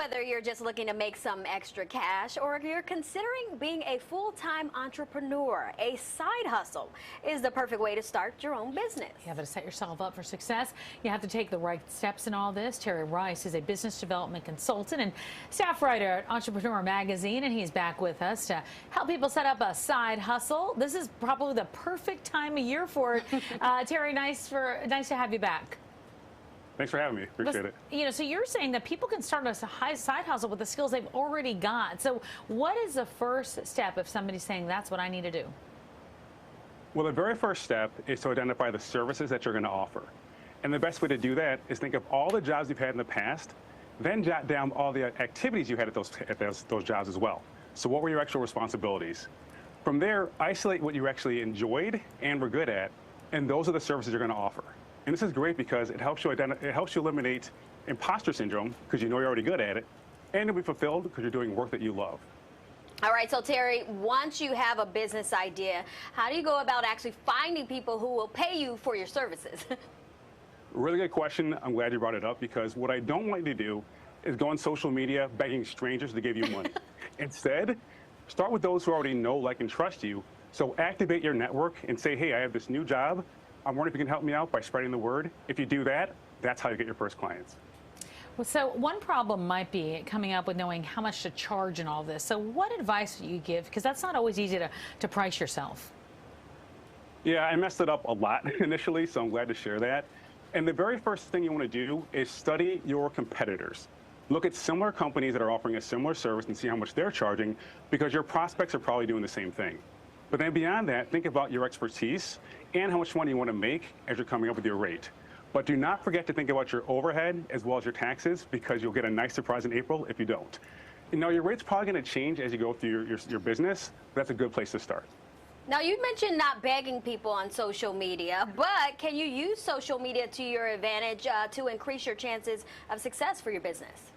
Whether you're just looking to make some extra cash or if you're considering being a full-time entrepreneur, a side hustle is the perfect way to start your own business. Yeah, but to set yourself up for success, you have to take the right steps in all this. Terry Rice is a business development consultant and staff writer at Entrepreneur Magazine, and he's back with us to help people set up a side hustle. This is probably the perfect time of year for it. Terry, nice to have you back. Thanks for having me. Appreciate it. You know, so you're saying that people can start a side hustle with the skills they've already got. So what is the first step if somebody's saying that's what I need to do? Well, the very first step is to identify the services that you're going to offer. And the best way to do that is think of all the jobs you've had in the past, then jot down all the activities you had at those jobs as well. So what were your actual responsibilities? From there, isolate what you actually enjoyed and were good at, and those are the services you're going to offer. And this is great because it helps you eliminate imposter syndrome because you know you're already good at it, and you'll be fulfilled because you're doing work that you love. All right, so Terry, once you have a business idea, how do you go about actually finding people who will pay you for your services? Really good question. I'm glad you brought it up because what I don't want you to do is go on social media begging strangers to give you money. Instead, start with those who already know, like, and trust you. So activate your network and say, hey, I have this new job. I'm wondering if you can help me out by spreading the word. If you do that, that's how you get your first clients. Well, so one problem might be coming up with knowing how much to charge and all this. So what advice do you give? Because that's not always easy to price yourself. Yeah, I messed it up a lot initially, so I'm glad to share that. And the very first thing you want to do is study your competitors. Look at similar companies that are offering a similar service and see how much they're charging, because your prospects are probably doing the same thing. But then beyond that, think about your expertise and how much money you want to make as you're coming up with your rate. But do not forget to think about your overhead as well as your taxes, because you'll get a nice surprise in April if you don't. You know, your rate's probably going to change as you go through your business. That's a good place to start. Now, you mentioned not begging people on social media, but can you use social media to your advantage to increase your chances of success for your business?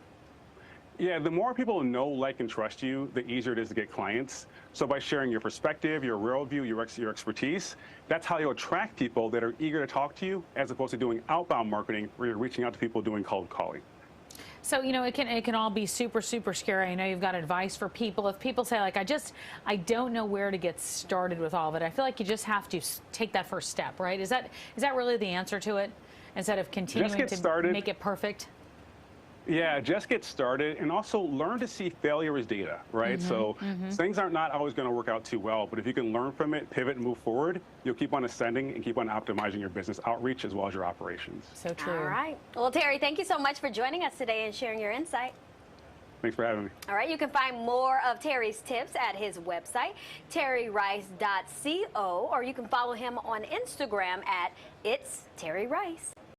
Yeah, the more people know, like, and trust you, the easier it is to get clients. So by sharing your perspective, your worldview, your expertise, that's how you attract people that are eager to talk to you, as opposed to doing outbound marketing where you're reaching out to people doing cold calling. So, you know, it can all be super scary. I know you've got advice for people. If people say, like, I don't know where to get started with all of it, I feel like you just have to take that first step, right? Is that really the answer to it, instead of continuing to make it perfect? Yeah, just get started, and also learn to see failure as data, right? So things are not always going to work out too well, but if you can learn from it, pivot, and move forward, you'll keep on ascending and keep on optimizing your business outreach as well as your operations. So true. All right. Well, Terry, thank you so much for joining us today and sharing your insight. Thanks for having me. All right, you can find more of Terry's tips at his website, terryrice.co, or you can follow him on Instagram at It's Terry Rice.